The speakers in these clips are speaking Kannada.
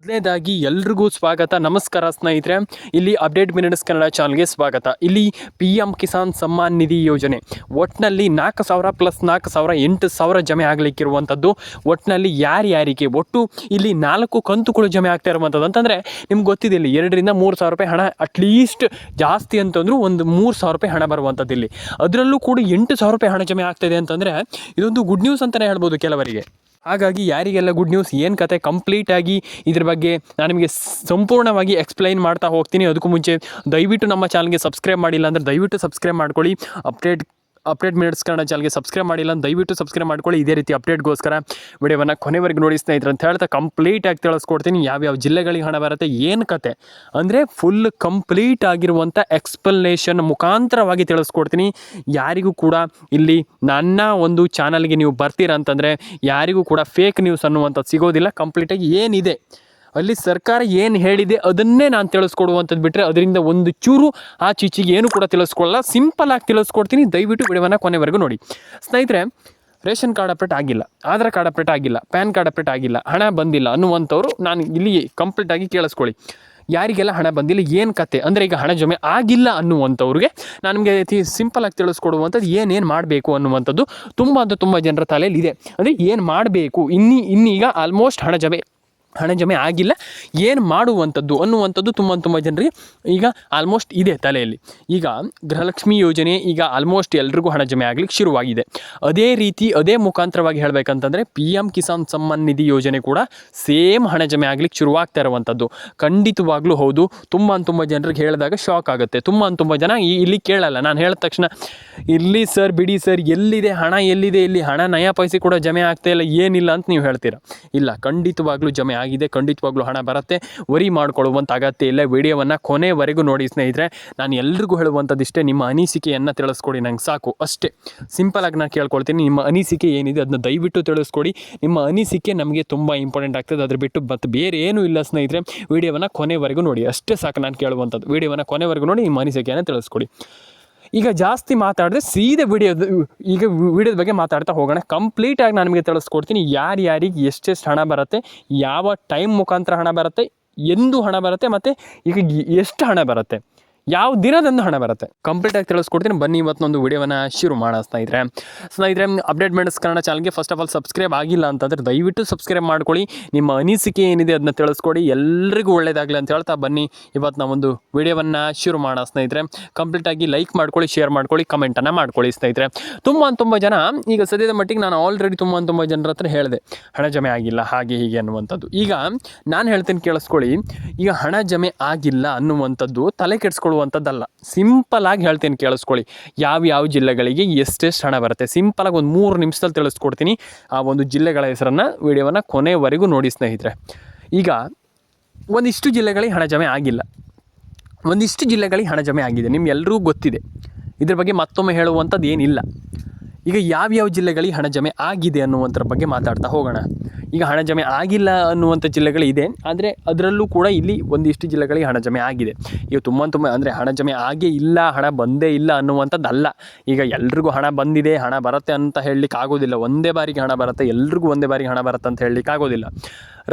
ಮೊದಲನೇದಾಗಿ ಎಲ್ರಿಗೂ ಸ್ವಾಗತ. ನಮಸ್ಕಾರ ಸ್ನೇಹಿತರೆ, ಇಲ್ಲಿ ಅಪ್ಡೇಟ್ ಮಿನಿಟ್ಸ್ ಕನ್ನಡ ಚಾನಲ್ಗೆ ಸ್ವಾಗತ. ಇಲ್ಲಿ PM ಕಿಸಾನ್ ಸಮ್ಮಾನ್ ನಿಧಿ ಯೋಜನೆ ಒಟ್ಟಿನಲ್ಲಿ 4,000 ಪ್ಲಸ್ 4,000 8,000 ಜಮೆ ಆಗಲಿಕ್ಕಿರುವಂಥದ್ದು. ಒಟ್ಟಿನಲ್ಲಿ ಯಾರ್ಯಾರಿಗೆ ಒಟ್ಟು ಇಲ್ಲಿ 4 ಕಂತುಗಳು ಜಮೆ ಆಗ್ತಾ ಇರುವಂಥದ್ದು. ಅಂತಂದರೆ ನಿಮ್ಗೆ ಗೊತ್ತಿದೆ, ಇಲ್ಲಿ 2ರಿಂದ 3,000 ರೂಪಾಯಿ ಹಣ ಅಟ್ಲೀಸ್ಟ್ ಜಾಸ್ತಿ ಅಂತಂದರೂ ಒಂದು 3,000 ರೂಪಾಯಿ ಹಣ ಬರುವಂಥದ್ದು. ಇಲ್ಲಿ ಅದರಲ್ಲೂ ಕೂಡ 8,000 ರೂಪಾಯಿ ಹಣ ಜಮೆ ಆಗ್ತಾಯಿದೆ ಅಂತಂದರೆ ಇದೊಂದು ಗುಡ್ ನ್ಯೂಸ್ ಅಂತಲೇ ಹೇಳ್ಬೋದು ಕೆಲವರಿಗೆ. ಹಾಗಾಗಿ ಯಾರಿಗೆಲ್ಲ ಗುಡ್ ನ್ಯೂಸ್, ಏನು ಕತೆ ಕಂಪ್ಲೀಟಾಗಿ ಇದ್ರ ಬಗ್ಗೆ ನಾನು ನಿಮಗೆ ಸಂಪೂರ್ಣವಾಗಿ ಎಕ್ಸ್ಪ್ಲೈನ್ ಮಾಡ್ತಾ ಹೋಗ್ತೀನಿ. ಅದಕ್ಕೂ ಮುಂಚೆ ದಯವಿಟ್ಟು ನಮ್ಮ ಚಾನಲ್ಗೆ ಸಬ್ಸ್ಕ್ರೈಬ್ ಮಾಡಿಲ್ಲ ಅಂದರೆ ದಯವಿಟ್ಟು ಸಬ್ಸ್ಕ್ರೈಬ್ ಮಾಡ್ಕೊಳ್ಳಿ. ಅಪ್ಡೇಟ್ ಮಿನಿಟ್ಸ್ ಕನ್ನಡ ಚಾನಲ್ಗೆ ಸಬ್ಸ್ಕ್ರೈಬ್ ಮಾಡಿಲ್ಲ ಅಂತ ದಯವಿಟ್ಟು ಸಬ್ಸ್ಕ್ರೈಬ್ ಮಾಡ್ಕೊಳ್ಳಿ. ಇದೇ ರೀತಿ ಅಪ್ಡೇಟ್ಗೋಸ್ಕರ ವಿಡಿಯೋವನ್ನು ಕೊನೆವರೆಗೂ ನೋಡಿ ಸ್ನೇಹಿತರೆ ಅಂತ ಹೇಳ್ತಾ ಕಂಪ್ಲೀಟಾಗಿ ತಿಳಿಸ್ಕೊಡ್ತೀನಿ ಯಾವ್ಯಾವ ಜಿಲ್ಲೆಗಳಿಗೆ ಹಣ ಬರುತ್ತೆ, ಏನು ಕತೆ ಅಂದರೆ ಫುಲ್ ಕಂಪ್ಲೀಟ್ ಆಗಿರುವಂಥ ಎಕ್ಸ್ಪ್ಲನೇಷನ್ ಮುಖಾಂತರವಾಗಿ ತಿಳಿಸ್ಕೊಡ್ತೀನಿ. ಯಾರಿಗೂ ಕೂಡ ಇಲ್ಲಿ ನನ್ನ ಒಂದು ಚಾನಲ್ಗೆ ನೀವು ಬರ್ತೀರಾ ಅಂತಂದರೆ ಯಾರಿಗೂ ಕೂಡ ಫೇಕ್ ನ್ಯೂಸ್ ಅನ್ನುವಂಥದ್ದು ಸಿಗೋದಿಲ್ಲ. ಕಂಪ್ಲೀಟಾಗಿ ಏನಿದೆ ಅಲ್ಲಿ ಸರ್ಕಾರ ಏನು ಹೇಳಿದೆ ಅದನ್ನೇ ನಾನು ತಿಳಿಸ್ಕೊಡುವಂಥದ್ದು ಬಿಟ್ಟರೆ ಅದರಿಂದ ಒಂದು ಚೂರು ಆ ಚೀಚಿಗೆ ಏನು ಕೂಡ ತಿಳಿಸ್ಕೊಳ್ಳಲ್ಲ. ಸಿಂಪಲಾಗಿ ತಿಳಿಸ್ಕೊಡ್ತೀನಿ. ದಯವಿಟ್ಟು ವಿಡಿಯೋವನ್ನು ಕೊನೆವರೆಗೂ ನೋಡಿ ಸ್ನೇಹಿತರೆ. ರೇಷನ್ ಕಾರ್ಡ್ ಅಪ್ಡೇಟ್ ಆಗಿಲ್ಲ, ಆಧಾರ್ ಕಾರ್ಡ್ ಅಪ್ಡೇಟ್ ಆಗಿಲ್ಲ, ಪ್ಯಾನ್ ಕಾರ್ಡ್ ಅಪ್ಡೇಟ್ ಆಗಿಲ್ಲ, ಹಣ ಬಂದಿಲ್ಲ ಅನ್ನುವಂಥವ್ರು ನಾನು ಇಲ್ಲಿ ಕಂಪ್ಲೀಟಾಗಿ ಕೇಳಿಸ್ಕೊಳ್ಳಿ. ಯಾರಿಗೆಲ್ಲ ಹಣ ಬಂದಿಲ್ಲ, ಏನು ಕತೆ ಅಂದರೆ ಈಗ ಹಣ ಜಮೆ ಆಗಿಲ್ಲ ಅನ್ನುವಂಥವ್ರಿಗೆ ನಾನು ನಿಮಗೆ ಸಿಂಪಲಾಗಿ ತಿಳಿಸ್ಕೊಡುವಂಥದ್ದು ಏನೇನು ಮಾಡಬೇಕು ಅನ್ನುವಂಥದ್ದು ತುಂಬ ಜನರ ತಲೆಯಲ್ಲಿ ಇದೆ. ಅಂದರೆ ಏನು ಮಾಡಬೇಕು, ಇನ್ನೀಗ ಆಲ್ಮೋಸ್ಟ್ ಹಣ ಜಮೆ ಆಗಿಲ್ಲ, ಏನು ಮಾಡುವಂಥದ್ದು ಅನ್ನುವಂಥದ್ದು ತುಂಬ ಜನರಿಗೆ ಈಗ ಆಲ್ಮೋಸ್ಟ್ ಇದೆ ತಲೆಯಲ್ಲಿ. ಈಗ ಗೃಹಲಕ್ಷ್ಮಿ ಯೋಜನೆ ಈಗ ಆಲ್ಮೋಸ್ಟ್ ಎಲ್ರಿಗೂ ಹಣ ಜಮೆ ಆಗಲಿಕ್ಕೆ ಶುರುವಾಗಿದೆ. ಅದೇ ರೀತಿ ಅದೇ ಮುಖಾಂತರವಾಗಿ ಹೇಳಬೇಕಂತಂದರೆ PM ಕಿಸಾನ್ ಸಮ್ಮಾನ್ ನಿಧಿ ಯೋಜನೆ ಕೂಡ ಸೇಮ್ ಹಣ ಜಮೆ ಆಗಲಿಕ್ಕೆ ಶುರುವಾಗ್ತಾ ಇರುವಂಥದ್ದು. ಖಂಡಿತವಾಗ್ಲೂ ಹೌದು. ತುಂಬ ಜನರಿಗೆ ಹೇಳಿದಾಗ ಶಾಕ್ ಆಗುತ್ತೆ. ತುಂಬ ಜನ ಇಲ್ಲಿ ಕೇಳಲ್ಲ. ನಾನು ಹೇಳಿದ ತಕ್ಷಣ ಇಲ್ಲಿ ಸರ್ ಬಿಡಿ ಸರ್, ಎಲ್ಲಿದೆ ಹಣ, ಎಲ್ಲಿದೆ ಇಲ್ಲಿ ಹಣ, ನಯಾ ಪೈಸೆ ಕೂಡ ಜಮೆ ಆಗ್ತಾ ಇಲ್ಲ, ಏನಿಲ್ಲ ಅಂತ ನೀವು ಹೇಳ್ತೀರಾ. ಇಲ್ಲ, ಖಂಡಿತವಾಗ್ಲೂ ಜಮೆ ಆಗಿದೆ, ಖಂಡಿತವಾಗ್ಲೂ ಹಣ ಬರುತ್ತೆ. ವರಿ ಮಾಡ್ಕೊಳ್ಳುವಂಥ ಅಗತ್ಯ ಇಲ್ಲ. ವಿಡಿಯೋವನ್ನು ಕೊನೆವರೆಗೂ ನೋಡಿ ಸ್ನೇಹಿತರೆ. ನಾನು ಎಲ್ರಿಗೂ ಹೇಳುವಂಥದ್ದು ಇಷ್ಟೇ, ನಿಮ್ಮ ಅನಿಸಿಕೆಯನ್ನು ತಿಳಿಸ್ಕೊಡಿ, ನಂಗೆ ಸಾಕು ಅಷ್ಟೇ. ಸಿಂಪಲಾಗಿ ನಾನು ಕೇಳ್ಕೊಳ್ತೀನಿ, ನಿಮ್ಮ ಅನಿಸಿಕೆ ಏನಿದೆ ಅದನ್ನ ದಯವಿಟ್ಟು ತಿಳಿಸ್ಕೊಡಿ. ನಿಮ್ಮ ಅನಿಸಿಕೆ ನಮಗೆ ತುಂಬ ಇಂಪಾರ್ಟೆಂಟ್ ಆಗ್ತದೆ. ಅದ್ರ ಬಿಟ್ಟು ಮತ್ತು ಬೇರೆ ಏನೂ ಇಲ್ಲ ಸ್ನೇಹಿತರೆ. ವಿಡಿಯೋವನ್ನು ಕೊನೆವರೆಗೂ ನೋಡಿ, ಅಷ್ಟೇ ಸಾಕು ನಾನು ಕೇಳುವಂಥದ್ದು. ವಿಡಿಯೋವನ್ನು ಕೊನೆವರೆಗೂ ನೋಡಿ, ನಿಮ್ಮ ಅನಿಸಿಕೆಯನ್ನು ತಿಳಿಸ್ಕೊಡಿ. ಈಗ ಜಾಸ್ತಿ ಮಾತಾಡಿದ್ರೆ ಸೀದಾ ವಿಡಿಯೋದ ಬಗ್ಗೆ ಮಾತಾಡ್ತಾ ಹೋಗೋಣ. ಕಂಪ್ಲೀಟಾಗಿ ನಾನು ನಿಮಗೆ ತಿಳಿಸ್ಕೊಡ್ತೀನಿ ಯಾರ್ಯಾರಿಗೆ ಎಷ್ಟೆಷ್ಟು ಹಣ ಬರುತ್ತೆ, ಯಾವ ಟೈಮ್ ಮುಖಾಂತರ ಹಣ ಬರುತ್ತೆ, ಎಂದು ಹಣ ಬರುತ್ತೆ, ಮತ್ತು ಈಗ ಎಷ್ಟು ಹಣ ಬರುತ್ತೆ, ಯಾವ ದಿನದಂದು ಹಣ ಬರುತ್ತೆ ಕಂಪ್ಲೀಟಾಗಿ ತಿಳಿಸ್ಕೊಡ್ತೀನಿ. ಬನ್ನಿ ಇವತ್ತೊಂದು ವಿಡಿಯೋವನ್ನು ಶುರು ಮಾಡೋಣ ಸ್ನೇಹಿತರೆ. ಅಪ್ಡೇಟ್ ಮಿನಿಟ್ಸ್ ಕನ್ನಡ ಚಾನಲ್ಗೆ ಫಸ್ಟ್ ಆಫ್ ಆಲ್ ಸಬ್ಸ್ಕ್ರೈಬ್ ಆಗಿಲ್ಲ ಅಂತಂದರೆ ದಯವಿಟ್ಟು ಸಬ್ಸ್ಕ್ರೈಬ್ ಮಾಡ್ಕೊಳ್ಳಿ. ನಿಮ್ಮ ಅನಿಸಿಕೆ ಏನಿದೆ ಅದನ್ನ ತಿಳಿಸ್ಕೊಡಿ. ಎಲ್ರಿಗೂ ಒಳ್ಳೆಯದಾಗಲಿ ಅಂತ ಹೇಳ್ತಾ ಬನ್ನಿ ಇವತ್ತು ನಾವೊಂದು ವಿಡಿಯೋವನ್ನು ಶುರು ಮಾಡೋಣ ಸ್ನೇಹಿತರೆ. ಕಂಪ್ಲೀಟಾಗಿ ಲೈಕ್ ಮಾಡ್ಕೊಳ್ಳಿ, ಶೇರ್ ಮಾಡ್ಕೊಳ್ಳಿ, ಕಮೆಂಟನ್ನು ಮಾಡ್ಕೊಳ್ಳಿ ಸ್ನೇಹಿತರೆ. ತುಂಬ ಜನ ಈಗ ಸದ್ಯದ ಮಟ್ಟಿಗೆ ನಾನು ಆಲ್ರೆಡಿ ತುಂಬ ಜನರ ಹತ್ರ ಹೇಳಿದೆ ಹಣ ಜಮೆ ಆಗಿಲ್ಲ ಹಾಗೆ ಹೀಗೆ ಅನ್ನುವಂಥದ್ದು. ಈಗ ನಾನು ಹೇಳ್ತೀನಿ ಕೇಳಿಸ್ಕೊಳ್ಳಿ. ಈಗ ಹಣ ಜಮೆ ಆಗಿಲ್ಲ ಅನ್ನುವಂಥದ್ದು ತಲೆ ಕೆಡಿಸ್ಕೊಳ್ಳುವಂಥದ್ದಲ್ಲ. ಸಿಂಪಲಾಗಿ ಹೇಳ್ತೀನಿ ಕೇಳಿಸ್ಕೊಳ್ಳಿ. ಯಾವ ಜಿಲ್ಲೆಗಳಿಗೆ ಎಷ್ಟೆಷ್ಟು ಹಣ ಬರುತ್ತೆ ಸಿಂಪಲಾಗಿ ಒಂದು 3 ನಿಮಿಷದಲ್ಲಿ ತಿಳಿಸ್ಕೊಡ್ತೀನಿ. ಆ ಒಂದು ಜಿಲ್ಲೆಗಳ ಹೆಸರನ್ನು ವಿಡಿಯೋವನ್ನು ಕೊನೆವರೆಗೂ ನೋಡಿ ಸ್ನೇಹಿತರೆ. ಈಗ ಒಂದಿಷ್ಟು ಜಿಲ್ಲೆಗಳಿಗೆ ಹಣ ಜಮೆ ಆಗಿಲ್ಲ, ಒಂದಿಷ್ಟು ಜಿಲ್ಲೆಗಳಿಗೆ ಹಣ ಜಮೆ ಆಗಿದೆ, ನಿಮ್ಗೆಲ್ಲರಿಗೂ ಗೊತ್ತಿದೆ. ಇದ್ರ ಬಗ್ಗೆ ಮತ್ತೊಮ್ಮೆ ಹೇಳುವಂಥದ್ದು ಏನಿಲ್ಲ. ಈಗ ಯಾವ್ಯಾವ ಜಿಲ್ಲೆಗಳಿಗೆ ಹಣ ಜಮೆ ಆಗಿದೆ ಅನ್ನುವಂಥರ ಬಗ್ಗೆ ಮಾತಾಡ್ತಾ ಹೋಗೋಣ. ಈಗ ಹಣ ಜಮೆ ಆಗಿಲ್ಲ ಅನ್ನುವಂಥ ಜಿಲ್ಲೆಗಳಿದೆ, ಆದರೆ ಅದರಲ್ಲೂ ಕೂಡ ಇಲ್ಲಿ ಒಂದಿಷ್ಟು ಜಿಲ್ಲೆಗಳಿಗೆ ಹಣ ಜಮೆ ಆಗಿದೆ. ಈಗ ತುಂಬ ಅಂದರೆ ಹಣ ಜಮೆ ಆಗೇ ಇಲ್ಲ, ಹಣ ಬಂದೇ ಇಲ್ಲ ಅನ್ನುವಂಥದ್ದಲ್ಲ. ಈಗ ಎಲ್ರಿಗೂ ಹಣ ಬಂದಿದೆ, ಹಣ ಬರುತ್ತೆ ಅಂತ ಹೇಳಲಿಕ್ಕೆ ಆಗೋದಿಲ್ಲ. ಒಂದೇ ಬಾರಿಗೆ ಹಣ ಬರುತ್ತೆ, ಎಲ್ರಿಗೂ ಒಂದೇ ಬಾರಿಗೆ ಹಣ ಬರುತ್ತೆ ಅಂತ ಹೇಳಲಿಕ್ಕೆ ಆಗೋದಿಲ್ಲ.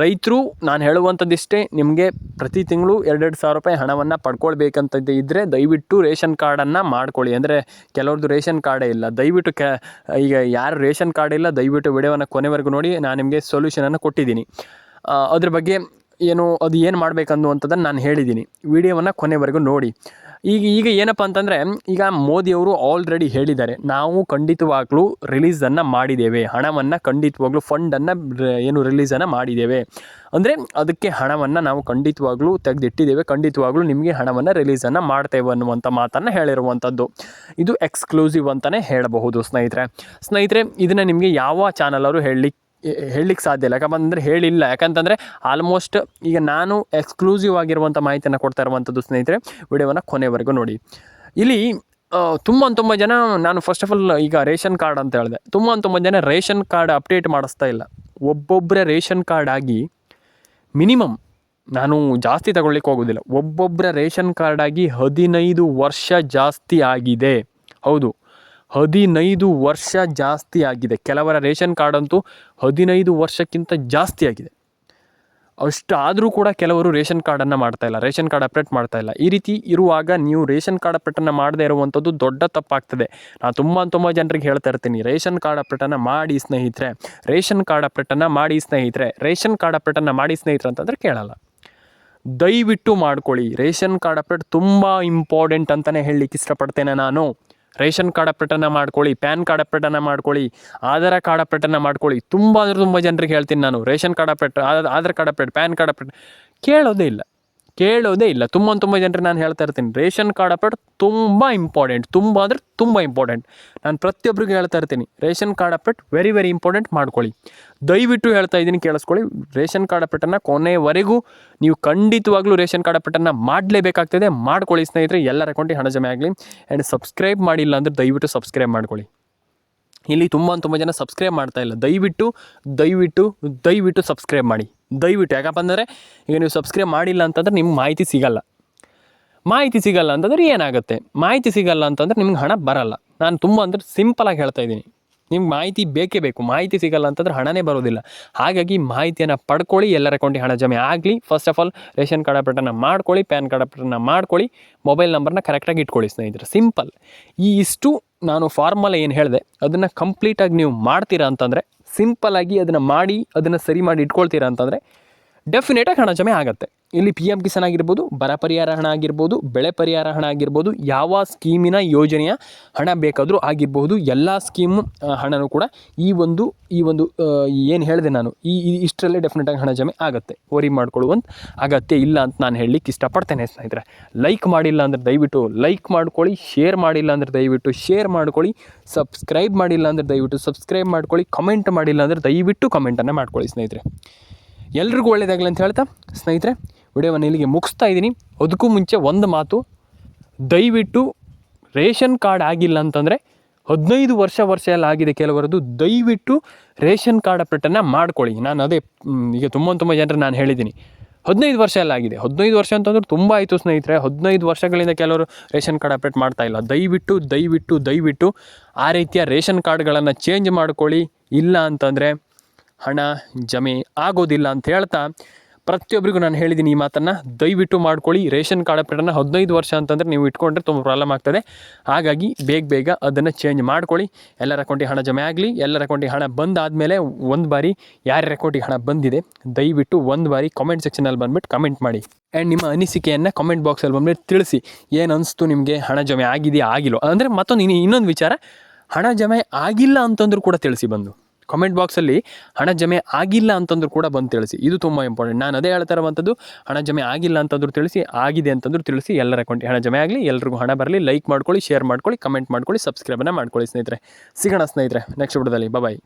ರೈತರು ನಾನು ಹೇಳುವಂಥದ್ದಿಷ್ಟೇ, ನಿಮಗೆ ಪ್ರತಿ ತಿಂಗಳು 2,000 ರೂಪಾಯಿ ಹಣವನ್ನು ಪಡ್ಕೊಳ್ಬೇಕಂತದ್ದು ಇದ್ದರೆ ದಯವಿಟ್ಟು ರೇಷನ್ ಕಾರ್ಡನ್ನು ಮಾಡ್ಕೊಳ್ಳಿ. ಅಂದರೆ ಕೆಲವ್ರದ್ದು ರೇಷನ್ ಕಾರ್ಡೇ ಇಲ್ಲ. ದಯವಿಟ್ಟು ಈಗ ಯಾರು ರೇಷನ್ ಕಾರ್ಡ್ ಇಲ್ಲ ದಯವಿಟ್ಟು ವಿಡಿಯೋವನ್ನು ಕೊನೆವರೆಗೂ ನೋಡಿ. ನಾನು ನಿಮಗೆ ಸೊಲ್ಯೂಷನನ್ನು ಕೊಟ್ಟಿದ್ದೀನಿ. ಅದ್ರ ಬಗ್ಗೆ ಅದು ಏನು ಮಾಡಬೇಕನ್ನುವಂಥದ್ದನ್ನು ನಾನು ಹೇಳಿದ್ದೀನಿ. ವಿಡಿಯೋವನ್ನು ಕೊನೆವರೆಗೂ ನೋಡಿ. ಈಗ ಏನಪ್ಪ ಅಂತಂದರೆ, ಈಗ ಮೋದಿಯವರು ಆಲ್ರೆಡಿ ಹೇಳಿದ್ದಾರೆ, ನಾವು ಖಂಡಿತವಾಗ್ಲೂ ರಿಲೀಸನ್ನು ಮಾಡಿದ್ದೇವೆ, ಹಣವನ್ನು ಖಂಡಿತವಾಗ್ಲೂ ಫಂಡನ್ನು ರಿಲೀಸನ್ನು ಮಾಡಿದ್ದೇವೆ. ಅಂದರೆ ಅದಕ್ಕೆ ಹಣವನ್ನು ನಾವು ಖಂಡಿತವಾಗ್ಲೂ ತೆಗೆದಿಟ್ಟಿದ್ದೇವೆ, ಖಂಡಿತವಾಗ್ಲೂ ನಿಮಗೆ ಹಣವನ್ನು ರಿಲೀಸನ್ನು ಮಾಡ್ತೇವೆ ಅನ್ನುವಂಥ ಮಾತನ್ನು ಹೇಳಿರುವಂಥದ್ದು. ಇದು ಎಕ್ಸ್ಕ್ಲೂಸಿವ್ ಅಂತಲೇ ಹೇಳಬಹುದು ಸ್ನೇಹಿತರೆ. ಇದನ್ನು ನಿಮಗೆ ಯಾವ ಚಾನಲವರು ಹೇಳಲಿಕ್ಕೆ ಸಾಧ್ಯ ಇಲ್ಲ. ಯಾಕಂದರೆ ಹೇಳಿಲ್ಲ. ಯಾಕಂತಂದರೆ ಆಲ್ಮೋಸ್ಟ್ ಈಗ ನಾನು ಎಕ್ಸ್ಕ್ಲೂಸಿವ್ ಆಗಿರುವಂಥ ಮಾಹಿತಿಯನ್ನು ಕೊಡ್ತಾ ಇರುವಂಥದ್ದು ಸ್ನೇಹಿತರೆ. ವಿಡಿಯೋವನ್ನು ಕೊನೆವರೆಗೂ ನೋಡಿ. ಇಲ್ಲಿ ತುಂಬ ಜನ, ನಾನು ಫಸ್ಟ್ ಆಫ್ ಆಲ್ ಈಗ ರೇಷನ್ ಕಾರ್ಡ್ ಅಂತ ಹೇಳಿದೆ, ತುಂಬ ಜನ ರೇಷನ್ ಕಾರ್ಡ್ ಅಪ್ಡೇಟ್ ಮಾಡಿಸ್ತಾ ಇಲ್ಲ. ಒಬ್ಬೊಬ್ಬರೇ ರೇಷನ್ ಕಾರ್ಡ್ ಆಗಿ ಮಿನಿಮಮ್, ನಾನು ಜಾಸ್ತಿ ತಗೊಳ್ಳಿಕ್ಕೆ ಹೋಗೋದಿಲ್ಲ, ಒಬ್ಬೊಬ್ಬರ ರೇಷನ್ ಕಾರ್ಡ್ ಆಗಿ 15 ವರ್ಷ ಜಾಸ್ತಿ ಆಗಿದೆ. ಹೌದು, 15 ವರ್ಷ ಜಾಸ್ತಿ ಆಗಿದೆ. ಕೆಲವರ ರೇಷನ್ ಕಾರ್ಡ್ ಅಂತೂ 15 ವರ್ಷಕ್ಕಿಂತ ಜಾಸ್ತಿ ಆಗಿದೆ. ಅಷ್ಟಾದರೂ ಕೂಡ ಕೆಲವರು ರೇಷನ್ ಕಾರ್ಡನ್ನು ಮಾಡ್ತಾಯಿಲ್ಲ, ರೇಷನ್ ಕಾರ್ಡ್ ಅಪ್ಡೇಟ್ ಮಾಡ್ತಾಯಿಲ್ಲ. ಈ ರೀತಿ ಇರುವಾಗ ನೀವು ರೇಷನ್ ಕಾರ್ಡ್ ಅಪ್ಡೇಟನ್ನು ಮಾಡದೇ ಇರುವಂಥದ್ದು ದೊಡ್ಡ ತಪ್ಪಾಗ್ತದೆ. ನಾನು ತುಂಬ ಜನರಿಗೆ ಹೇಳ್ತಾ ಇರ್ತೀನಿ, ರೇಷನ್ ಕಾರ್ಡ್ ಅಪ್ಡೇಟನ್ನು ಮಾಡಿ ಸ್ನೇಹಿತರೆ, ರೇಷನ್ ಕಾರ್ಡ್ ಅಪ್ಡೇಟನ್ನು ಮಾಡಿ ಸ್ನೇಹಿತರೆ, ರೇಷನ್ ಕಾರ್ಡ್ ಅಪ್ಡೇಟನ್ನು ಮಾಡಿ ಸ್ನೇಹಿತರೆ ಅಂತಂದರೆ ಕೇಳಲ್ಲ. ದಯವಿಟ್ಟು ಮಾಡ್ಕೊಳ್ಳಿ. ರೇಷನ್ ಕಾರ್ಡ್ ಅಪ್ಡೇಟ್ ತುಂಬ ಇಂಪಾರ್ಟೆಂಟ್ ಅಂತಲೇ ಹೇಳಲಿಕ್ಕೆ ಇಷ್ಟಪಡ್ತೇನೆ ನಾನು. ರೇಷನ್ ಕಾರ್ಡ್ ಅಪ್ಡೇಟನ್ನು ಮಾಡ್ಕೊಳ್ಳಿ, ಪ್ಯಾನ್ ಕಾರ್ಡ್ ಅಪ್ಡೇಟನ್ನು ಮಾಡ್ಕೊಳ್ಳಿ, ಆಧಾರ್ ಕಾರ್ಡ್ ಅಪ್ಡೇಟನ್ನು ಮಾಡ್ಕೊಳ್ಳಿ. ತುಂಬ ಜನರಿಗೆ ಹೇಳ್ತೀನಿ ನಾನು, ration card update, Aadhaar card update, pan card update ಕೇಳೋದೇ ಇಲ್ಲ. ತುಂಬ ಜನರಿಗೆ ನಾನು ಹೇಳ್ತಾ ಇರ್ತೀನಿ, ರೇಷನ್ ಕಾರ್ಡ್ ಅಪ್ಡೇಟ್ ತುಂಬ ಇಂಪಾರ್ಟೆಂಟ್, ತುಂಬ ಇಂಪಾರ್ಟೆಂಟ್. ನಾನು ಪ್ರತಿಯೊಬ್ಬರಿಗೂ ಹೇಳ್ತಾ ಇರ್ತೀನಿ, ration card update very important ಮಾಡ್ಕೊಳ್ಳಿ. ದಯವಿಟ್ಟು ಹೇಳ್ತಾ ಇದ್ದೀನಿ, ಕೇಳಿಸ್ಕೊಳ್ಳಿ. ರೇಷನ್ ಕಾರ್ಡ್ ಅಪ್ಡೇಟನ್ನು ಕೊನೆವರೆಗೂ ನೀವು ಖಂಡಿತವಾಗ್ಲೂ ರೇಷನ್ ಕಾರ್ಡ್ ಅಪ್ಡೇಟನ್ನು ಮಾಡಲೇಬೇಕಾಗ್ತದೆ. ಮಾಡ್ಕೊಳ್ಳಿ ಸ್ನೇಹಿತರೆ, ಎಲ್ಲರ ಅಕೌಂಟಿಗೆ ಹಣ ಜಮೆ ಆಗಲಿ. ಆ್ಯಂಡ್ ಸಬ್ಸ್ಕ್ರೈಬ್ ಮಾಡಿಲ್ಲ ಅಂದರೆ ದಯವಿಟ್ಟು ಸಬ್ಸ್ಕ್ರೈಬ್ ಮಾಡ್ಕೊಳ್ಳಿ. ಇಲ್ಲಿ ತುಂಬ ಜನ ಸಬ್ಸ್ಕ್ರೈಬ್ ಮಾಡ್ತಾ ಇಲ್ಲ. ದಯವಿಟ್ಟು ಸಬ್ಸ್ಕ್ರೈಬ್ ಮಾಡಿ. ಯಾಕಪ್ಪ ಅಂದರೆ ಈಗ ನೀವು ಸಬ್ಸ್ಕ್ರೈಬ್ ಮಾಡಿಲ್ಲ ಅಂತಂದ್ರೆ ನಿಮ್ಗೆ ಮಾಹಿತಿ ಸಿಗಲ್ಲ ಅಂತಂದ್ರೆ ಏನಾಗುತ್ತೆ? ಮಾಹಿತಿ ಸಿಗಲ್ಲ ಅಂತಂದ್ರೆ ನಿಮ್ಗೆ ಹಣ ಬರಲ್ಲ. ನಾನು ತುಂಬ ಸಿಂಪಲಾಗಿ ಹೇಳ್ತಾ ಇದ್ದೀನಿ, ನಿಮ್ಗೆ ಮಾಹಿತಿ ಬೇಕೇ ಬೇಕು. ಮಾಹಿತಿ ಸಿಗಲ್ಲ ಅಂತಂದ್ರೆ ಹಣನೇ ಬರೋದಿಲ್ಲ. ಹಾಗಾಗಿ ಮಾಹಿತಿಯನ್ನು ಪಡ್ಕೊಳ್ಳಿ, ಎಲ್ಲರ ಅಕೌಂಟಿಗೆ ಹಣ ಜಮೆ ಆಗಲಿ. First of all ration card ಅಪ್ಡೇಟನ್ನು ಮಾಡ್ಕೊಳ್ಳಿ, ಪ್ಯಾನ್ ಕಾರ್ಡ್ ಅಪ್ಡೇಟನ್ನು ಮಾಡ್ಕೊಳ್ಳಿ, ಮೊಬೈಲ್ ನಂಬರ್ನ ಕರೆಕ್ಟಾಗಿ ಇಟ್ಕೊಳ್ಳಿ ಸ್ನೇಹಿತರೆ. ಸಿಂಪಲ್. ಇಷ್ಟು ನಾನು ಫಾರ್ಮುಲಾ ಏನು ಹೇಳಿದೆ ಅದನ್ನು ಕಂಪ್ಲೀಟಾಗಿ ನೀವು ಮಾಡ್ತೀರಾ ಅಂತಂದರೆ, ಸಿಂಪಲ್ಲಾಗಿ ಅದನ್ನು ಮಾಡಿ, ಅದನ್ನು ಸರಿ ಮಾಡಿ ಇಟ್ಕೊಳ್ತೀರಾ ಅಂತಂದರೆ ಡೆಫಿನೆಟಾಗಿ ಹಣ ಜಮೆ ಆಗುತ್ತೆ. ಇಲ್ಲಿ PM ಕಿಸಾನ್ ಆಗಿರ್ಬೋದು, ಬರ ಪರಿಹಾರ ಹಣ ಆಗಿರ್ಬೋದು, ಬೆಳೆ ಪರಿಹಾರ ಹಣ ಆಗಿರ್ಬೋದು, ಯಾವ ಸ್ಕೀಮಿನ ಯೋಜನೆಯ ಹಣ ಬೇಕಾದರೂ ಆಗಿರಬಹುದು, ಎಲ್ಲ ಸ್ಕೀಮು ಹಣನೂ ಕೂಡ ಈ ಒಂದು ಏನು ಹೇಳಿದೆ ನಾನು ಇಷ್ಟರಲ್ಲೇ ಡೆಫಿನೆಟಾಗಿ ಹಣ ಜಮೆ ಆಗುತ್ತೆ. ವರಿ ಮಾಡ್ಕೊಳ್ಳುವಂಥ ಅಗತ್ಯ ಇಲ್ಲ ಅಂತ ನಾನು ಹೇಳಲಿಕ್ಕೆ ಇಷ್ಟಪಡ್ತೇನೆ ಸ್ನೇಹಿತರೆ. ಲೈಕ್ ಮಾಡಿಲ್ಲ ಅಂದರೆ ದಯವಿಟ್ಟು ಲೈಕ್ ಮಾಡ್ಕೊಳ್ಳಿ, ಶೇರ್ ಮಾಡಿಲ್ಲ ಅಂದರೆ ದಯವಿಟ್ಟು ಶೇರ್ ಮಾಡ್ಕೊಳ್ಳಿ, ಸಬ್ಸ್ಕ್ರೈಬ್ ಮಾಡಿಲ್ಲ ಅಂದರೆ ದಯವಿಟ್ಟು ಸಬ್ಸ್ಕ್ರೈಬ್ ಮಾಡ್ಕೊಳ್ಳಿ, ಕಮೆಂಟ್ ಮಾಡಿಲ್ಲ ಅಂದರೆ ದಯವಿಟ್ಟು ಕಮೆಂಟನ್ನು ಮಾಡ್ಕೊಳ್ಳಿ ಸ್ನೇಹಿತರೆ. ಎಲ್ರಿಗೂ ಒಳ್ಳೆಯದಾಗಲಿ ಅಂತ ಹೇಳ್ತಾ ಸ್ನೇಹಿತರೆ, ವಿಡಿಯೋವನ್ನು ಇಲ್ಲಿಗೆ ಮುಗಿಸ್ತಾ ಇದ್ದೀನಿ. ಅದಕ್ಕೂ ಮುಂಚೆ ಒಂದು ಮಾತು, ದಯವಿಟ್ಟು ರೇಷನ್ ಕಾರ್ಡ್ ಆಗಿಲ್ಲ ಅಂತಂದರೆ 15 ವರ್ಷ ಎಲ್ಲ ಆಗಿದೆ ಕೆಲವರದ್ದು, ದಯವಿಟ್ಟು ರೇಷನ್ ಕಾರ್ಡ್ ಅಪ್ಡೇಟನ್ನು ಮಾಡ್ಕೊಳ್ಳಿ. ನಾನು ಅದೇ ಈಗ ತುಂಬ ಜನರು ನಾನು ಹೇಳಿದ್ದೀನಿ, 15 ವರ್ಷ ಎಲ್ಲ ಆಗಿದೆ. 15 ವರ್ಷ ಅಂತಂದ್ರೆ ತುಂಬ ಆಯಿತು ಸ್ನೇಹಿತರೆ. 15 ವರ್ಷಗಳಿಂದ ಕೆಲವರು ರೇಷನ್ ಕಾರ್ಡ್ ಅಪ್ಡೇಟ್ ಮಾಡ್ತಾಯಿಲ್ಲ. ದಯವಿಟ್ಟು ಆ ರೀತಿಯ ರೇಷನ್ ಕಾರ್ಡ್ಗಳನ್ನು ಚೇಂಜ್ ಮಾಡ್ಕೊಳ್ಳಿ. ಇಲ್ಲ ಅಂತಂದರೆ ಹಣ ಜಮೆ ಆಗೋದಿಲ್ಲ ಅಂತ ಹೇಳ್ತಾ ಪ್ರತಿಯೊಬ್ಬರಿಗೂ ನಾನು ಹೇಳಿದ್ದೀನಿ ಈ ಮಾತನ್ನು. ದಯವಿಟ್ಟು ಮಾಡ್ಕೊಳ್ಳಿ. ರೇಷನ್ ಕಾರ್ಡ್ ಅಪ್ಡೇಟನ್ನು 15 ವರ್ಷ ಅಂತಂದರೆ ನೀವು ಇಟ್ಕೊಂಡ್ರೆ ತುಂಬ ಪ್ರಾಬ್ಲಮ್ ಆಗ್ತದೆ. ಹಾಗಾಗಿ ಬೇಗ ಅದನ್ನು ಚೇಂಜ್ ಮಾಡ್ಕೊಳ್ಳಿ. ಎಲ್ಲರ ಅಕೌಂಟಿಗೆ ಹಣ ಜಮೆ ಆಗಲಿ. ಎಲ್ಲರ ಅಕೌಂಟಿಗೆ ಹಣ ಬಂದಾದಮೇಲೆ ಒಂದು ಬಾರಿ ಯಾರ್ಯಾರ ಅಕೌಂಟಿಗೆ ಹಣ ಬಂದಿದೆ ದಯವಿಟ್ಟು ಒಂದು ಬಾರಿ ಕಾಮೆಂಟ್ ಸೆಕ್ಷನಲ್ಲಿ ಬಂದುಬಿಟ್ಟು ಕಮೆಂಟ್ ಮಾಡಿ. ಆ್ಯಂಡ್ ನಿಮ್ಮ ಅನಿಸಿಕೆಯನ್ನು ಕಾಮೆಂಟ್ ಬಾಕ್ಸಲ್ಲಿ ಬಂದುಬಿಟ್ಟು ತಿಳಿಸಿ. ಏನು ಅನಿಸ್ತು ನಿಮಗೆ, ಹಣ ಜಮೆ ಆಗಿದೆಯಾ ಆಗಿಲ್ಲೋ ಅಂದರೆ ಇನ್ನೊಂದು ವಿಚಾರ, ಹಣ ಜಮೆ ಆಗಿಲ್ಲ ಅಂತಂದ್ರೂ ಕೂಡ ತಿಳಿಸಿ ಬಂದು ಕಾಮೆಂಟ್ ಬಾಕ್ಸಲ್ಲಿ. ಹಣ ಜಮೆ ಆಗಿಲ್ಲ ಅಂತಂದ್ರೂ ಕೂಡ ಬಂದು ತಿಳಿಸಿ. ಇದು ತುಂಬ ಇಂಪಾರ್ಟೆಂಟ್. ನಾನು ಅದೇ ಹೇಳ್ತಾ ಇರುವಂಥದ್ದು, ಹಣ ಜಮೆ ಆಗಿಲ್ಲ ಅಂತಂದ್ರೂ ತಿಳಿಸಿ, ಆಗಿದೆ ಅಂತಂದ್ರೂ ತಿಳಿಸಿ. ಎಲ್ಲರ ಅಕೌಂಟಿಗೆ ಹಣ ಜಮೆ ಆಗಲಿ, ಎಲ್ರಿಗೂ ಹಣ ಬರಲಿ. ಲೈಕ್ ಮಾಡ್ಕೊಳ್ಳಿ, ಶೇರ್ ಮಾಡ್ಕೊಳ್ಳಿ, ಕಮೆಂಟ್ ಮಾಡ್ಕೊಳ್ಳಿ, ಸಬ್ಸ್ಕ್ರೈಬನ್ನು ಮಾಡ್ಕೊಳ್ಳಿ ಸ್ನೇಹಿತರೆ. ಸಿಗೋಣ ಸ್ನೇಹಿತರೆ ನೆಕ್ಸ್ಟ್ ವಿಡಿಯೋದಲ್ಲಿ. ಬಾಯ್.